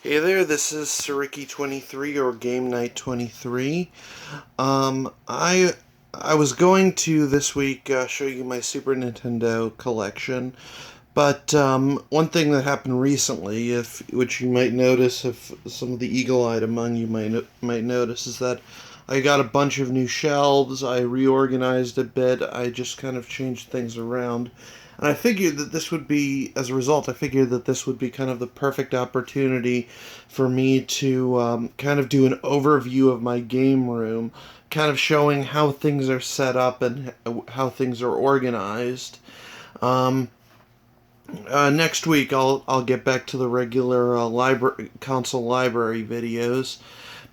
Hey there, this is Sriqui23 or Game Night 23. I was going to this week show you my Super Nintendo collection, but one thing that happened recently, which you might notice if some of the eagle-eyed among you might notice, is that I got a bunch of new shelves. I reorganized a bit. I just kind of changed things around. And I figured that this would be, as a result, I figured that this would be kind of the perfect opportunity for me to kind of do an overview of my game room, kind of showing how things are set up and how things are organized. Um, Next week, I'll get back to the regular console library videos,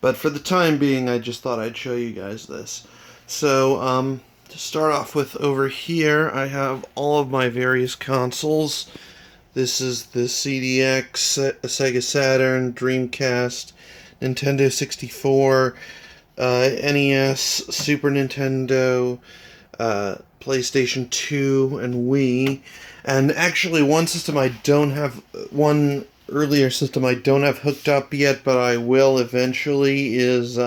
but for the time being, I just thought I'd show you guys this. So, to start off with, over here, I have all of my various consoles. This is the CDX, Sega Saturn, Dreamcast, Nintendo 64, NES, Super Nintendo, PlayStation 2, and Wii. And actually, one earlier system I don't have hooked up yet, but I will eventually, is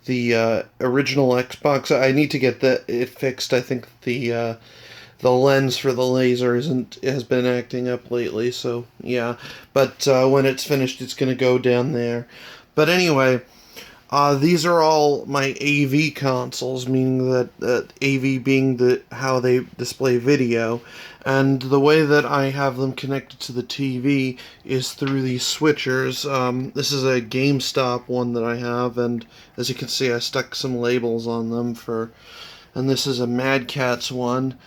the original Xbox. I need to get it fixed. I think the lens for the laser has been acting up lately, so yeah. But when it's finished, it's going to go down there. But anyway, these are all my AV consoles, meaning that AV being how they display video, and the way that I have them connected to the TV is through these switchers. This is a GameStop one that I have, and as you can see, I stuck some labels on them and this is a Mad Catz one.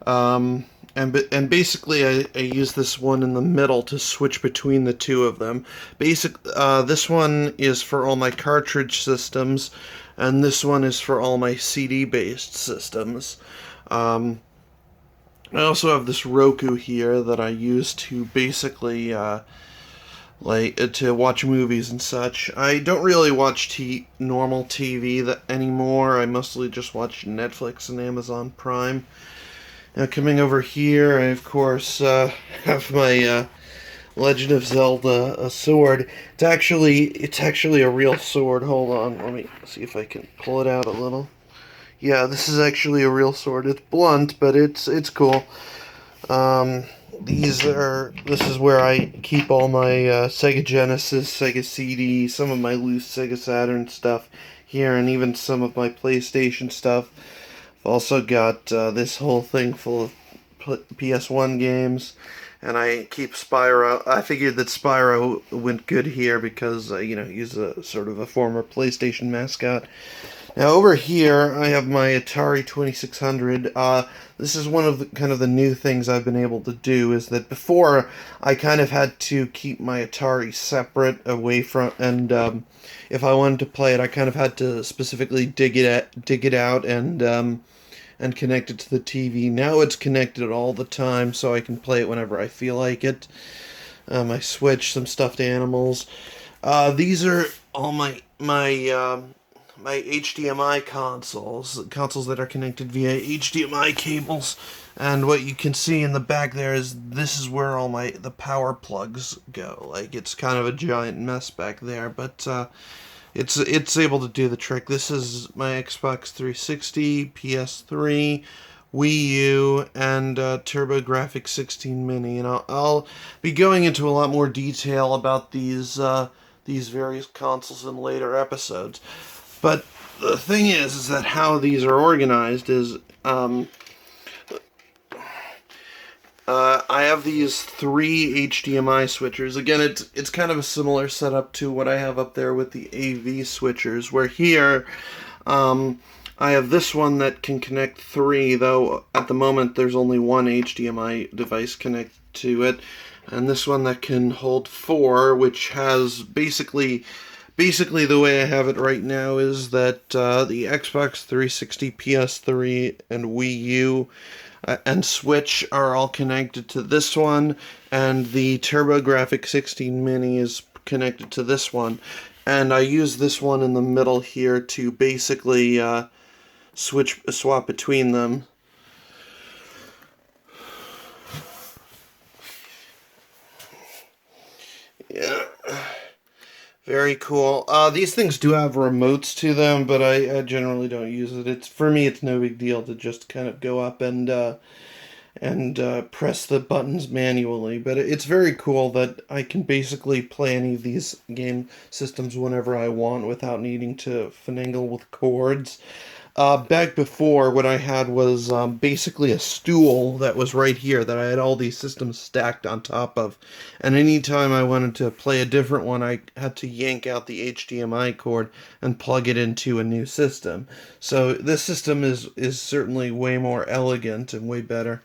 And basically, I use this one in the middle to switch between the two of them. This one is for all my cartridge systems, and this one is for all my CD-based systems. I also have this Roku here that I use to basically to watch movies and such. I don't really watch normal TV anymore. I mostly just watch Netflix and Amazon Prime. Now, coming over here, I of course have my Legend of Zelda sword. It's actually a real sword. Hold on, let me see if I can pull it out a little. Yeah, this is actually a real sword. It's blunt, but it's cool. This is where I keep all my Sega Genesis, Sega CD, some of my loose Sega Saturn stuff here, and even some of my PlayStation stuff. I've also got this whole thing full of PS1 games, and I keep Spyro. I figured that Spyro went good here because, he's a sort of a former PlayStation mascot. Now over here, I have my Atari 2600. This is one of the new things I've been able to do, is that before I kind of had to keep my Atari separate away from, and if I wanted to play it, I kind of had to specifically dig it out and connect it to the TV. Now it's connected all the time, so I can play it whenever I feel like it. My Switch, some stuffed animals. These are all my HDMI consoles that are connected via HDMI cables. And what you can see in the back there is this is where all the power plugs go. Like, it's kind of a giant mess back there, but it's able to do the trick. This is my Xbox 360, PS3, Wii U, and TurboGrafx 16 Mini. And I'll be going into a lot more detail about these various consoles in later episodes. But the thing is that how these are organized is, I have these 3 HDMI switchers. Again, it's kind of a similar setup to what I have up there with the AV switchers, where here, I have this one that can connect 3, though at the moment there's only one HDMI device connected to it, and this one that can hold 4, which has basically the way I have it right now is that the Xbox 360, PS3, and Wii U and Switch are all connected to this one, and the TurboGrafx 16 Mini is connected to this one. And I use this one in the middle here to basically swap between them. Yeah. Very cool. These things do have remotes to them, but I generally don't use it. It's for me, it's no big deal to just kind of go up and press the buttons manually. But it's very cool that I can basically play any of these game systems whenever I want without needing to finagle with cords. Back before, what I had was basically a stool that was right here that I had all these systems stacked on top of. And anytime I wanted to play a different one, I had to yank out the HDMI cord and plug it into a new system. So this system is certainly way more elegant and way better.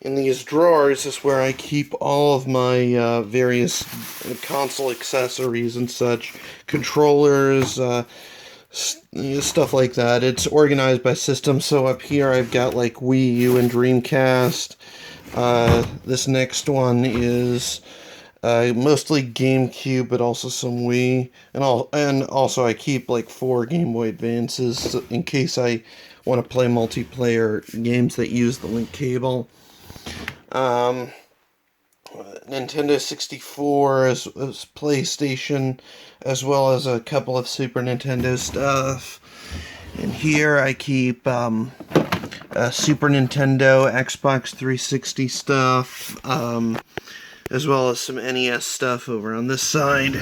In these drawers is where I keep all of my various console accessories and such, controllers, stuff like that. It's organized by system, so up here I've got like Wii U and Dreamcast. This next one is mostly GameCube, but also some Wii, and also I keep like 4 Game Boy Advances in case I want to play multiplayer games that use the link cable. Nintendo 64 as PlayStation, as well as a couple of Super Nintendo stuff. And here I keep Super Nintendo, Xbox 360 stuff, as well as some NES stuff over on this side.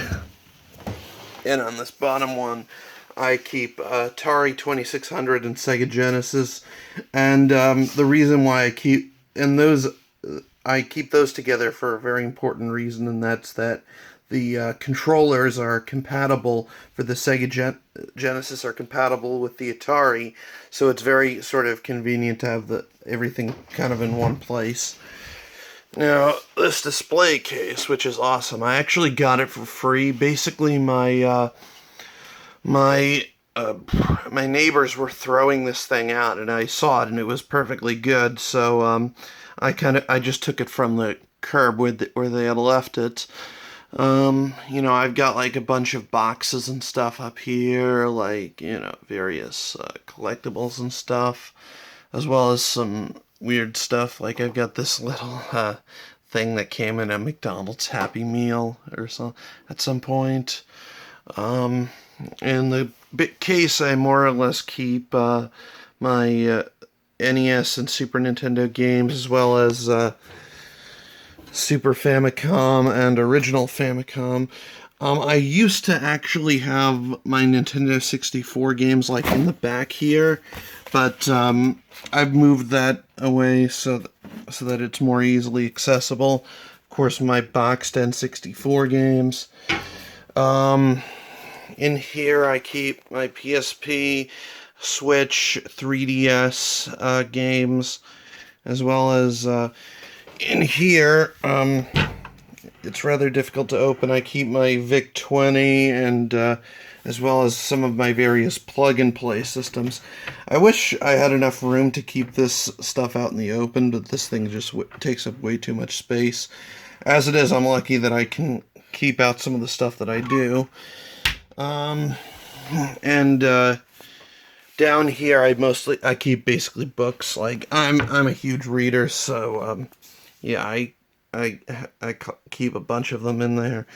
And on this bottom one, I keep Atari 2600 and Sega Genesis. And the reason why I keep those together for a very important reason, and that's that the controllers are compatible for the Sega Genesis are compatible with the Atari, so it's very sort of convenient to have everything kind of in one place. Now, this display case, which is awesome, I actually got it for free. Basically, my neighbors were throwing this thing out, and I saw it, and it was perfectly good. So I just took it from the curb where they had left it. I've got like a bunch of boxes and stuff up here, like various collectibles and stuff, as well as some weird stuff. Like I've got this little thing that came in a McDonald's Happy Meal or so at some point. In the big case, I more or less keep my NES and Super Nintendo games, as well as Super Famicom and original Famicom. I used to actually have my Nintendo 64 games like in the back here, but I've moved that away so that it's more easily accessible. Of course, my boxed N64 games. In here I keep my PSP, Switch, 3DS games, as well as in here, it's rather difficult to open. I keep my VIC-20 and as well as some of my various plug-and-play systems. I wish I had enough room to keep this stuff out in the open, but this thing just takes up way too much space. As it is, I'm lucky that I can keep out some of the stuff that I do. Down here I keep basically books. Like I'm a huge reader, so yeah, I keep a bunch of them in there.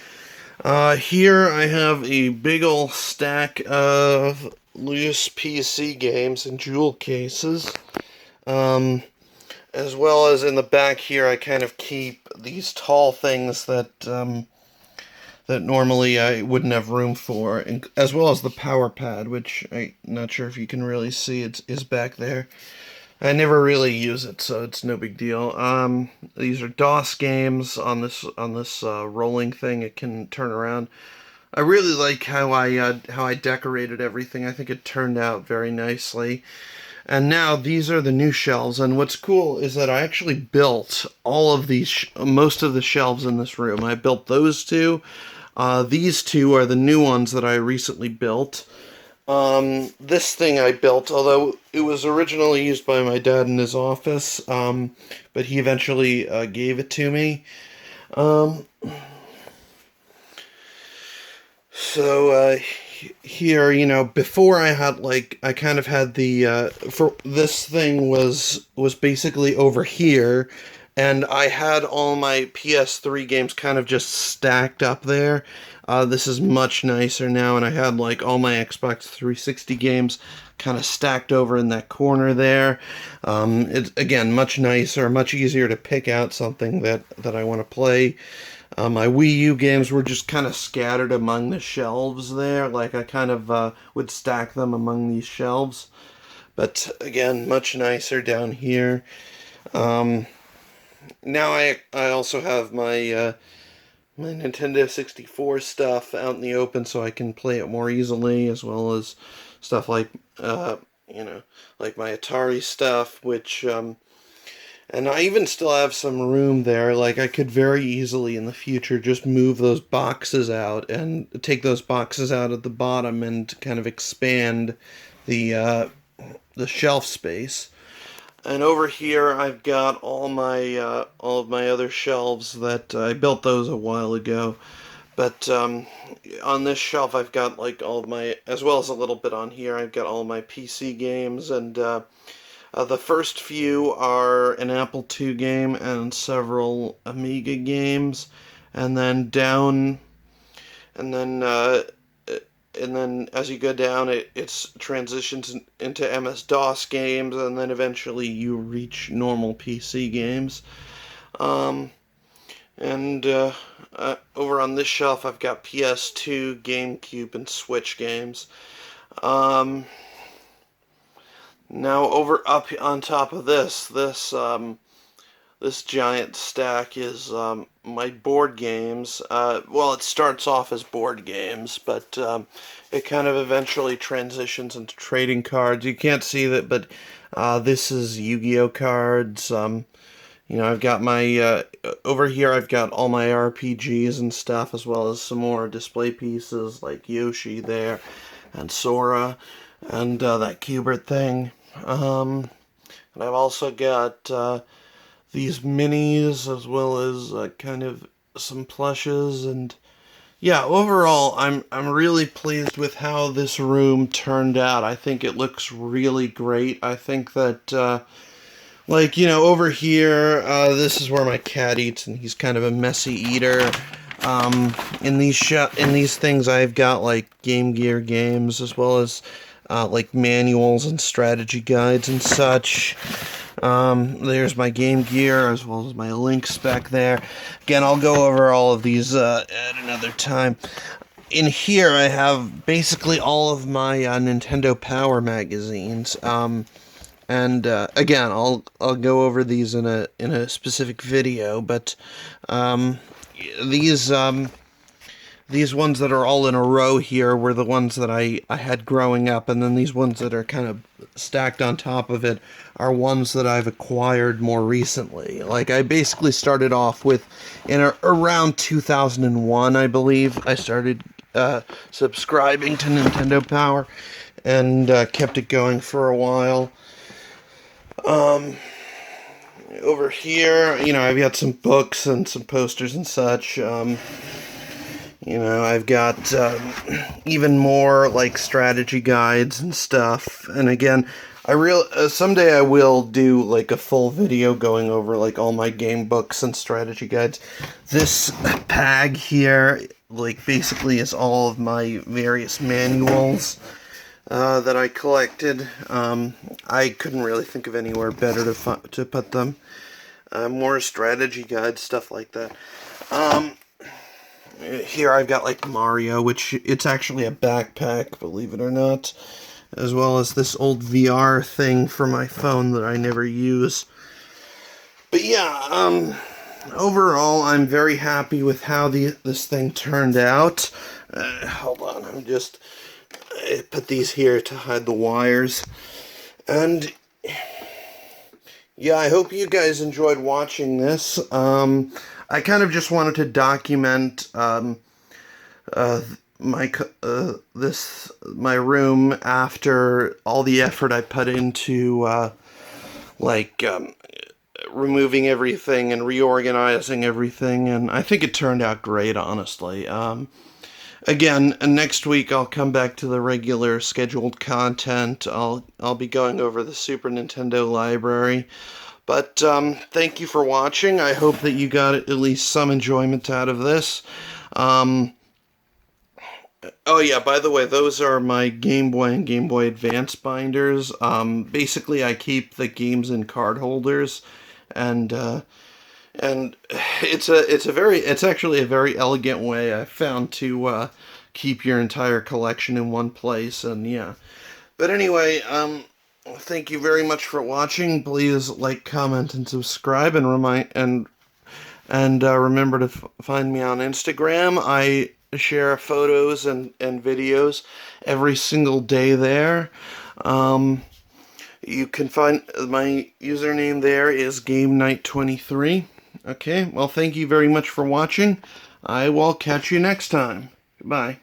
Here I have a big ol' stack of loose PC games in jewel cases. As well as in the back here I kind of keep these tall things that normally I wouldn't have room for, as well as the power pad, which I'm not sure if you can really see. It is back there. I never really use it, so it's no big deal. These are DOS games on this rolling thing. It can turn around. I really like how I decorated everything. I think it turned out very nicely. And now these are the new shelves, and what's cool is that I actually built all of these, most of the shelves in this room. I built those two. These two are the new ones that I recently built. This thing I built, although it was originally used by my dad in his office, but he eventually gave it to me. So here, before I had I kind of had for this thing was basically over here, and I had all my PS3 games kind of just stacked up there. This is much nicer now, and I had like all my Xbox 360 games kind of stacked over in that corner there. It's again much nicer, much easier to pick out something that I want to play. My Wii U games were just kind of scattered among the shelves there. Like I kind of would stack them among these shelves. But again, much nicer down here. Now I also have my Nintendo 64 stuff out in the open so I can play it more easily, as well as stuff like like my Atari stuff, which and I even still have some room there. Like I could very easily in the future just move those boxes out and take those boxes out at the bottom and kind of expand the shelf space. And over here, I've got all of my other shelves that I built those a while ago. But on this shelf, I've got like all of my, as well as a little bit on here, I've got all my PC games, and the first few are an Apple II game and several Amiga games, and then down, and then as you go down, it transitions into MS-DOS games, and then eventually you reach normal PC games. Over on this shelf, I've got PS2, GameCube, and Switch games. Now over up on top of this giant stack is my board games. Well, it starts off as board games, but it kind of eventually transitions into trading cards. You can't see that, but this is Yu-Gi-Oh cards. I've got my over here. I've got all my RPGs and stuff, as well as some more display pieces like Yoshi there, and Sora, and that Cubert thing. And I've also got these minis, as well as kind of some plushes, and yeah, overall I'm really pleased with how this room turned out. I think it looks really great. I think that over here, this is where my cat eats, and he's kind of a messy eater. In these things, I've got like Game Gear games, as well as like manuals and strategy guides and such. There's my Game Gear, as well as my Lynx back there. Again, I'll go over all of these at another time. In here, I have basically all of my Nintendo Power magazines. And again, I'll go over these in a specific video, but these ones that are all in a row here were the ones that I had growing up, and then these ones that are kind of stacked on top of it are ones that I've acquired more recently. Like, I basically started off with, around 2001, I believe, I started subscribing to Nintendo Power, and kept it going for a while. Over here, I've got some books and some posters and such. I've got even more like strategy guides and stuff. And again, someday I will do like a full video going over like all my game books and strategy guides. This bag here, like, basically is all of my various manuals that I collected. I couldn't really think of anywhere better to put them. More strategy guides, stuff like that. Here I've got like Mario, which it's actually a backpack, believe it or not, as well as this old VR thing for my phone that I never use. But yeah, overall I'm very happy with how this thing turned out. Hold on, I put these here to hide the wires. And yeah, I hope you guys enjoyed watching this. I kind of just wanted to document my room after all the effort I put into removing everything and reorganizing everything, and I think it turned out great, honestly. Again, next week I'll come back to the regular scheduled content. I'll be going over the Super Nintendo library. But thank you for watching. I hope that you got at least some enjoyment out of this. Oh yeah, by the way, those are my Game Boy and Game Boy Advance binders. Basically, I keep the games in card holders, and it's actually a very elegant way I found to keep your entire collection in one place. And yeah, but anyway, thank you very much for watching. Please like, comment, and subscribe, and remember to find me on Instagram. I share photos and videos every single day there. You can find my username there is GameNight23. Okay, well, thank you very much for watching. I will catch you next time. Goodbye.